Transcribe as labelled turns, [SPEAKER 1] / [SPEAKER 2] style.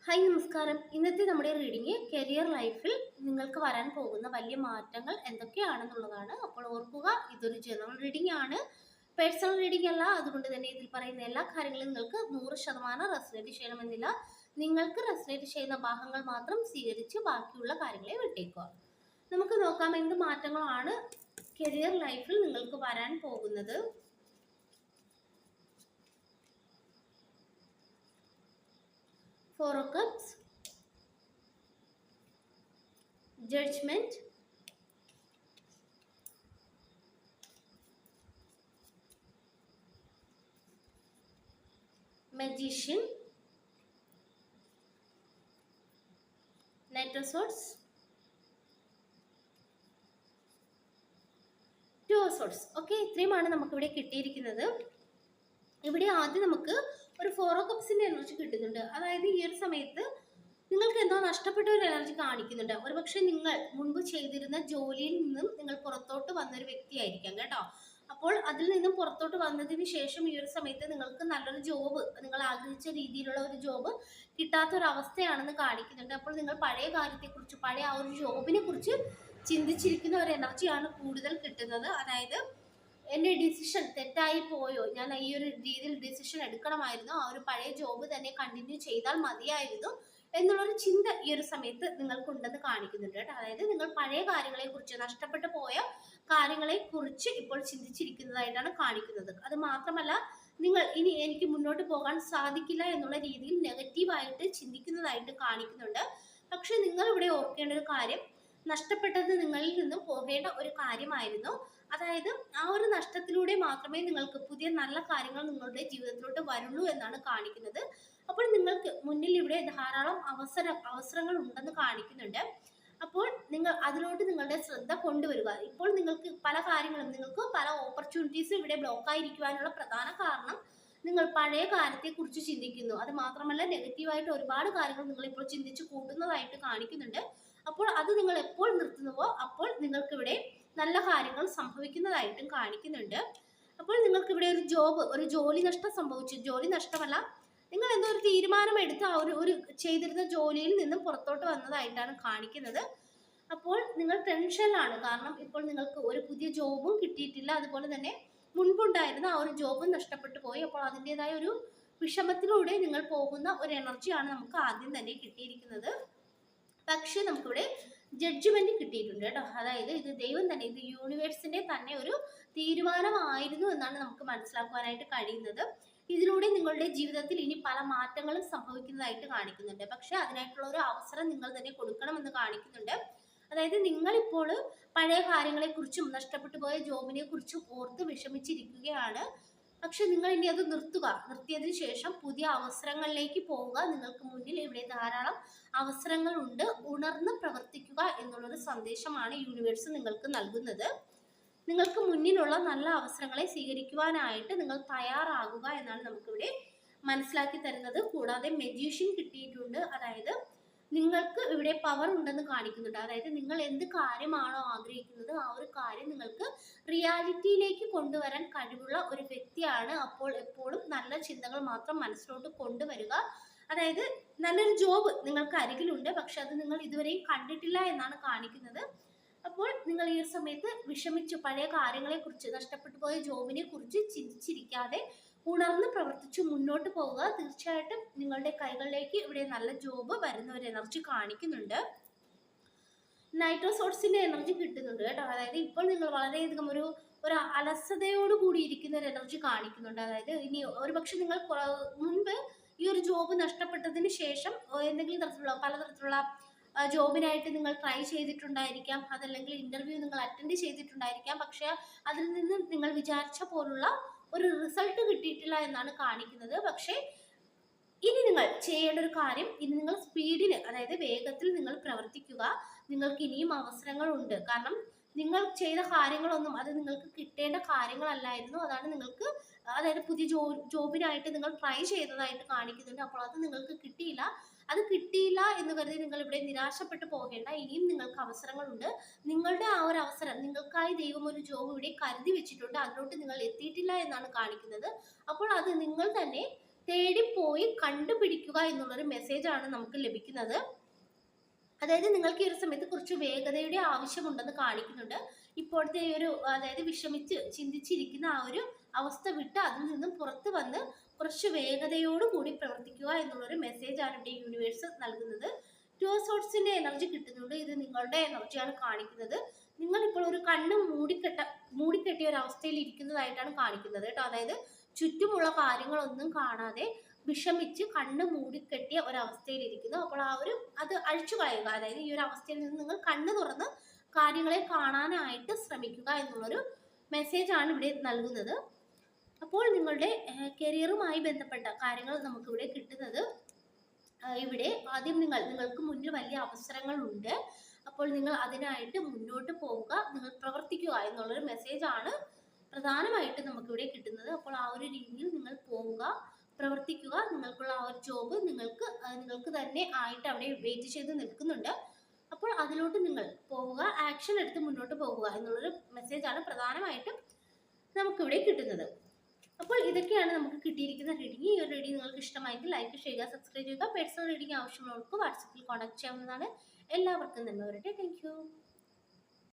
[SPEAKER 1] Hi നമസ്കാരം. ഇന്നത്തെ നമ്മുടെ റീഡിങ് കരിയർ ലൈഫിൽ നിങ്ങൾക്ക് വരാൻ പോകുന്ന വലിയ മാറ്റങ്ങൾ എന്തൊക്കെയാണെന്നുള്ളതാണ്. അപ്പോൾ ഓർക്കുക, ഇതൊരു ജനറൽ റീഡിംഗ് ആണ്, പേഴ്സണൽ റീഡിംഗ് അല്ല. അതുകൊണ്ട് തന്നെ ഇതിൽ പറയുന്ന എല്ലാ കാര്യങ്ങളും നിങ്ങൾക്ക് 100% റെസനേറ്റ് ചെയ്യണമെന്നില്ല. നിങ്ങൾക്ക് റെസനേറ്റ് ചെയ്യുന്ന ഭാഗങ്ങൾ മാത്രം സ്വീകരിച്ച് ബാക്കിയുള്ള കാര്യങ്ങളെ വിട്ടേക്കുക. നമുക്ക് നോക്കാം എന്ത് മാറ്റങ്ങളാണ് കരിയർ ലൈഫിൽ നിങ്ങൾക്ക് വരാൻ പോകുന്നത്. Four of Cups, Judgment, Magician, Knight of Swords, Two of Swords. Okay, ഇത്രയുമാണ് നമുക്കിവിടെ കിട്ടിയിരിക്കുന്നത്. ഇവിടെ ആദ്യം നമുക്ക് ഒരു ഫോർ ഓഫ് കപ്സിന്റെ എനർജി കിട്ടുന്നുണ്ട്. അതായത് ഈ ഒരു സമയത്ത് നിങ്ങൾക്ക് എന്തോ നഷ്ടപ്പെട്ട ഒരു എനർജി കാണിക്കുന്നുണ്ട്. ഒരുപക്ഷെ നിങ്ങൾ മുൻപ് ചെയ്തിരുന്ന ജോലിയിൽ നിന്നും നിങ്ങൾ പുറത്തോട്ട് വന്നൊരു വ്യക്തിയായിരിക്കാം കേട്ടോ. അപ്പോൾ അതിൽ നിന്നും പുറത്തോട്ട് വന്നതിന് ശേഷം ഈ ഒരു സമയത്ത് നിങ്ങൾക്ക് നല്ലൊരു ജോബ്, നിങ്ങൾ ആഗ്രഹിച്ച രീതിയിലുള്ള ഒരു ജോബ് കിട്ടാത്തൊരവസ്ഥയാണെന്ന് കാണിക്കുന്നുണ്ട്. അപ്പോൾ നിങ്ങൾ പഴയ കാര്യത്തെക്കുറിച്ച്, പഴയ ആ ഒരു ജോബിനെ കുറിച്ച് ചിന്തിച്ചിരിക്കുന്ന ഒരു എനർജിയാണ് കൂടുതൽ കിട്ടുന്നത്. അതായത് എൻ്റെ ഡിസിഷൻ തെറ്റായി പോയോ, ഞാൻ ഈ ഒരു രീതിയിൽ ഡിസിഷൻ എടുക്കണമായിരുന്നു, ആ ഒരു പഴയ ജോബ് തന്നെ കണ്ടിന്യൂ ചെയ്താൽ മതിയായിരുന്നു എന്നുള്ളൊരു ചിന്ത ഈ ഒരു സമയത്ത് നിങ്ങൾക്കുണ്ടെന്ന് കാണിക്കുന്നുണ്ട് കേട്ടോ. അതായത് നിങ്ങൾ പഴയ കാര്യങ്ങളെക്കുറിച്ച്, നഷ്ടപ്പെട്ടു പോയ കാര്യങ്ങളെക്കുറിച്ച് ഇപ്പോൾ ചിന്തിച്ചിരിക്കുന്നതായിട്ടാണ് കാണിക്കുന്നത്. അത് മാത്രമല്ല, നിങ്ങൾ ഇനി എനിക്ക് മുന്നോട്ട് പോകാൻ സാധിക്കില്ല എന്നുള്ള രീതിയിൽ നെഗറ്റീവായിട്ട് ചിന്തിക്കുന്നതായിട്ട് കാണിക്കുന്നുണ്ട്. പക്ഷെ നിങ്ങൾ ഇവിടെ ഓർക്കേണ്ട ഒരു കാര്യം, നഷ്ടപ്പെട്ടത് നിങ്ങളിൽ നിന്നും പോകേണ്ട ഒരു കാര്യമായിരുന്നു. അതായത് ആ ഒരു നഷ്ടത്തിലൂടെ മാത്രമേ നിങ്ങൾക്ക് പുതിയ നല്ല കാര്യങ്ങൾ നിങ്ങളുടെ ജീവിതത്തിലോട്ട് വരുള്ളൂ എന്നാണ് കാണിക്കുന്നത്. അപ്പോൾ നിങ്ങൾക്ക് മുന്നിൽ ഇവിടെ ധാരാളം അവസരങ്ങൾ ഉണ്ടെന്ന് കാണിക്കുന്നുണ്ട്. അപ്പോൾ നിങ്ങൾ അതിലോട്ട് നിങ്ങളുടെ ശ്രദ്ധ കൊണ്ടുവരിക. ഇപ്പോൾ നിങ്ങൾക്ക് പല കാര്യങ്ങളും, നിങ്ങൾക്ക് പല ഓപ്പർച്യൂണിറ്റീസും ഇവിടെ ബ്ലോക്കായിരിക്കുവാനുള്ള പ്രധാന കാരണം നിങ്ങൾ പഴയ കാര്യത്തെക്കുറിച്ച് ചിന്തിക്കുന്നു. അത് മാത്രമല്ല, നെഗറ്റീവായിട്ട് ഒരുപാട് കാര്യങ്ങൾ നിങ്ങൾ ഇപ്പോൾ ചിന്തിച്ച് കൂട്ടുന്നതായിട്ട് കാണിക്കുന്നുണ്ട്. അപ്പോൾ അത് നിങ്ങൾ എപ്പോൾ നിർത്തുന്നുവോ അപ്പോൾ നിങ്ങൾക്കിവിടെ നല്ല കാര്യങ്ങൾ സംഭവിക്കുന്നതായിട്ടും കാണിക്കുന്നുണ്ട്. അപ്പോൾ നിങ്ങൾക്കിവിടെ ഒരു ജോലി നഷ്ടം സംഭവിച്ചു. ജോലി നഷ്ടമല്ല, നിങ്ങൾ എന്തോ ഒരു തീരുമാനം എടുത്ത് ആ ഒരു ചെയ്തിരുന്ന ജോലിയിൽ നിന്നും പുറത്തോട്ട് വന്നതായിട്ടാണ് കാണിക്കുന്നത്. അപ്പോൾ നിങ്ങൾ ടെൻഷനിലാണ്. കാരണം ഇപ്പോൾ നിങ്ങൾക്ക് ഒരു പുതിയ ജോബും കിട്ടിയിട്ടില്ല. അതുപോലെ തന്നെ മുൻപുണ്ടായിരുന്ന ആ ഒരു ജോബും നഷ്ടപ്പെട്ടു പോയി. അപ്പോൾ അതിൻ്റെതായ ഒരു വിഷമത്തിലൂടെ നിങ്ങൾ പോകുന്ന ഒരു എനർജിയാണ് നമുക്ക് ആദ്യം തന്നെ കിട്ടിയിരിക്കുന്നത്. പക്ഷെ നമുക്കിവിടെ ജഡ്ജ്മെന്റ് കിട്ടിയിട്ടുണ്ട് കേട്ടോ. അതായത് ഇത് ദൈവം തന്നെ, ഇത് യൂണിവേഴ്സിന്റെ തന്നെ ഒരു തീരുമാനമായിരുന്നു എന്നാണ് നമുക്ക് മനസ്സിലാക്കുവാനായിട്ട് കഴിയുന്നത്. ഇതിലൂടെ നിങ്ങളുടെ ജീവിതത്തിൽ ഇനി പല മാറ്റങ്ങളും സംഭവിക്കുന്നതായിട്ട് കാണിക്കുന്നുണ്ട്. പക്ഷെ അതിനായിട്ടുള്ള ഒരു അവസരം നിങ്ങൾ തന്നെ കൊടുക്കണമെന്ന് കാണിക്കുന്നുണ്ട്. അതായത് നിങ്ങളിപ്പോൾ പഴയ കാര്യങ്ങളെക്കുറിച്ചും നഷ്ടപ്പെട്ടു പോയ ജോബിനെ കുറിച്ചും ഓർത്ത് വിഷമിച്ചിരിക്കുകയാണ്. പക്ഷെ നിങ്ങൾ ഇനി അത് നിർത്തിയതിനു ശേഷം പുതിയ അവസരങ്ങളിലേക്ക് പോവുക. നിങ്ങൾക്ക് മുന്നിൽ ഇവിടെ ധാരാളം അവസരങ്ങളുണ്ട്. ഉണർന്ന് പ്രവർത്തിക്കുക എന്നുള്ളൊരു സന്ദേശമാണ് യൂണിവേഴ്സ് നിങ്ങൾക്ക് നൽകുന്നത്. നിങ്ങൾക്ക് മുന്നിലുള്ള നല്ല അവസരങ്ങളെ സ്വീകരിക്കുവാനായിട്ട് നിങ്ങൾ തയ്യാറാകുക എന്നാണ് നമുക്കിവിടെ മനസ്സിലാക്കി തരുന്നത്. കൂടാതെ മെജീഷ്യൻ കിട്ടിയിട്ടുണ്ട്. അതായത് നിങ്ങൾക്ക് ഇവിടെ പവർ ഉണ്ടെന്ന് കാണിക്കുന്നുണ്ട്. അതായത് നിങ്ങൾ എന്ത് കാര്യമാണോ ആഗ്രഹിക്കുന്നത് ആ ഒരു കാര്യം നിങ്ങൾക്ക് റിയാലിറ്റിയിലേക്ക് കൊണ്ടുവരാൻ കഴിവുള്ള ഒരു വ്യക്തിയാണ്. അപ്പോൾ എപ്പോഴും നല്ല ചിന്തകൾ മാത്രം മനസ്സിലോട്ട് കൊണ്ടുവരിക. അതായത് നല്ലൊരു ജോബ് നിങ്ങൾക്ക് അരികിലുണ്ട്, പക്ഷെ അത് നിങ്ങൾ ഇതുവരെയും കണ്ടിട്ടില്ല എന്നാണ് കാണിക്കുന്നത്. അപ്പോൾ നിങ്ങൾ ഈ ഒരു സമയത്ത് വിഷമിച്ച് പഴയ കാര്യങ്ങളെക്കുറിച്ച്, നഷ്ടപ്പെട്ടു പോയ ജോബിനെ കുറിച്ച് ചിന്തിച്ചിരിക്കാതെ ഉണർന്ന് പ്രവർത്തിച്ചു മുന്നോട്ട് പോവുക. തീർച്ചയായിട്ടും നിങ്ങളുടെ കൈകളിലേക്ക് ഇവിടെ നല്ല ജോബ് വരുന്ന ഒരു എനർജി കാണിക്കുന്നുണ്ട്. നൈറ്റ് ഓഫ് സോർട്സിന്റെ എനർജി കിട്ടുന്നുണ്ട് കേട്ടോ. അതായത് ഇപ്പോൾ നിങ്ങൾ വളരെയധികം ഒരു അലസതയോട് കൂടി ഇരിക്കുന്ന ഒരു എനർജി കാണിക്കുന്നുണ്ട്. അതായത് ഇനി ഒരുപക്ഷെ നിങ്ങൾ മുൻപ് ഈ ഒരു ജോബ് നഷ്ടപ്പെട്ടതിന് ശേഷം എന്തെങ്കിലും പലതരത്തിലുള്ള ജോബിനായിട്ട് നിങ്ങൾ ട്രൈ ചെയ്തിട്ടുണ്ടായിരിക്കാം. അതല്ലെങ്കിൽ ഇന്റർവ്യൂ നിങ്ങൾ അറ്റൻഡ് ചെയ്തിട്ടുണ്ടായിരിക്കാം. പക്ഷെ അതിൽ നിന്ന് നിങ്ങൾ വിചാരിച്ച പോലുള്ള ഒരു റിസൾട്ട് കിട്ടിയിട്ടില്ല എന്നാണ് കാണിക്കുന്നത്. പക്ഷേ ഇനി നിങ്ങൾ ചെയ്യേണ്ട ഒരു കാര്യം, ഇനി നിങ്ങൾ സ്പീഡിന്, അതായത് വേഗത്തിൽ നിങ്ങൾ പ്രവർത്തിക്കുക. നിങ്ങൾക്ക് ഇനിയും അവസരങ്ങളുണ്ട്. കാരണം നിങ്ങൾ ചെയ്ത കാര്യങ്ങളൊന്നും അത് നിങ്ങൾക്ക് കിട്ടേണ്ട കാര്യങ്ങളല്ലായിരുന്നു. അതാണ് നിങ്ങൾക്ക്, അതായത് പുതിയ ജോബിനായിട്ട് നിങ്ങൾ ട്രൈ ചെയ്തതായിട്ട് കാണിക്കുന്നുണ്ട്. അപ്പോൾ അത് നിങ്ങൾക്ക് കിട്ടിയില്ല. അത് കിട്ടിയില്ല എന്ന് കരുതി നിങ്ങൾ ഇവിടെ നിരാശപ്പെട്ടു പോകേണ്ട. ഇനിയും നിങ്ങൾക്ക് അവസരങ്ങളുണ്ട്. നിങ്ങളുടെ ആ ഒരു അവസരം, നിങ്ങൾക്കായി ദൈവം ഒരു ജോബ് ഇവിടെ കരുതി വെച്ചിട്ടുണ്ട്. അതിലോട്ട് നിങ്ങൾ എത്തിയിട്ടില്ല എന്നാണ് കാണിക്കുന്നത്. അപ്പോൾ അത് നിങ്ങൾ തന്നെ തേടിപ്പോയി കണ്ടുപിടിക്കുക എന്നുള്ളൊരു മെസ്സേജാണ് നമുക്ക് ലഭിക്കുന്നത്. അതായത് നിങ്ങൾക്ക് ഈ ഒരു സമയത്ത് കുറച്ച് വേഗതയുടെ ആവശ്യമുണ്ടെന്ന് കാണിക്കുന്നുണ്ട്. ഇപ്പോഴത്തെ ഈ ഒരു അതായത് വിഷമിച്ച് ചിന്തിച്ചിരിക്കുന്ന ആ ഒരു അവസ്ഥ വിട്ട് അതിൽ നിന്നും പുറത്ത് വന്ന് കുറച്ച് വേഗതയോടുകൂടി പ്രവർത്തിക്കുക എന്നുള്ളൊരു മെസ്സേജാണ് ഇവിടെ യൂണിവേഴ്സ് നൽകുന്നത്. ടു ഓഫ് സോർട്സിന്റെ എനർജി കിട്ടുന്നുണ്ട്. ഇത് നിങ്ങളുടെ എനർജിയാണ് കാണിക്കുന്നത്. നിങ്ങളിപ്പോൾ ഒരു കണ്ണ് മൂടിക്കെട്ടിയ ഒരു അവസ്ഥയിൽ ഇരിക്കുന്നതായിട്ടാണ് കാണിക്കുന്നത് കേട്ടോ. അതായത് ചുറ്റുമുള്ള കാര്യങ്ങളൊന്നും കാണാതെ വിഷമിച്ച് കണ്ണ് മൂടിക്കെട്ടിയ ഒരവസ്ഥയിൽ ഇരിക്കുന്നു. അപ്പോൾ അത് അഴിച്ചു കളയുക. അതായത് ഈ ഒരു അവസ്ഥയിൽ നിന്ന് നിങ്ങൾ കണ്ണ് തുറന്ന് കാര്യങ്ങളെ കാണാനായിട്ട് ശ്രമിക്കുക എന്നുള്ളൊരു മെസ്സേജാണ് ഇവിടെ നൽകുന്നത്. അപ്പോൾ നിങ്ങളുടെ കരിയറുമായി ബന്ധപ്പെട്ട കാര്യങ്ങൾ നമുക്കിവിടെ കിട്ടുന്നത്. ഇവിടെ ആദ്യം നിങ്ങൾക്ക് മുന്നിൽ വലിയ അവസരങ്ങളുണ്ട്. അപ്പോൾ നിങ്ങൾ അതിനായിട്ട് മുന്നോട്ട് പോവുക, നിങ്ങൾ പ്രവർത്തിക്കുക എന്നുള്ളൊരു മെസ്സേജാണ് പ്രധാനമായിട്ട് നമുക്കിവിടെ കിട്ടുന്നത്. അപ്പോൾ ആ ഒരു രീതിയിൽ നിങ്ങൾ പോവുക, പ്രവർത്തിക്കുക. നിങ്ങൾക്കുള്ള ആ ഒരു ജോബ് നിങ്ങൾക്ക് തന്നെ ആയിട്ട് അവിടെ വെയിറ്റ് ചെയ്ത് നിൽക്കുന്നുണ്ട്. അപ്പോൾ അതിലോട്ട് നിങ്ങൾ പോവുക, ആക്ഷൻ എടുത്ത് മുന്നോട്ട് പോകുക എന്നുള്ളൊരു മെസ്സേജാണ് പ്രധാനമായിട്ടും നമുക്കിവിടെ കിട്ടുന്നത്. അപ്പോൾ ഇതൊക്കെയാണ് നമുക്ക് കിട്ടിയിരിക്കുന്ന റീഡിംഗ്. ഈ ഒരു റീഡിംഗ് നിങ്ങൾക്ക് ഇഷ്ടമായെങ്കിൽ ലൈക്ക് ചെയ്യുക, സബ്സ്ക്രൈബ് ചെയ്യുക. പേഴ്സണൽ റീഡിംഗ് ആവശ്യമുള്ളവർക്ക് വാട്സപ്പിൽ കോൺടാക്ട് ചെയ്യാവുന്നതാണ്. എല്ലാവർക്കും തന്നെ വരട്ടെ. Thank you.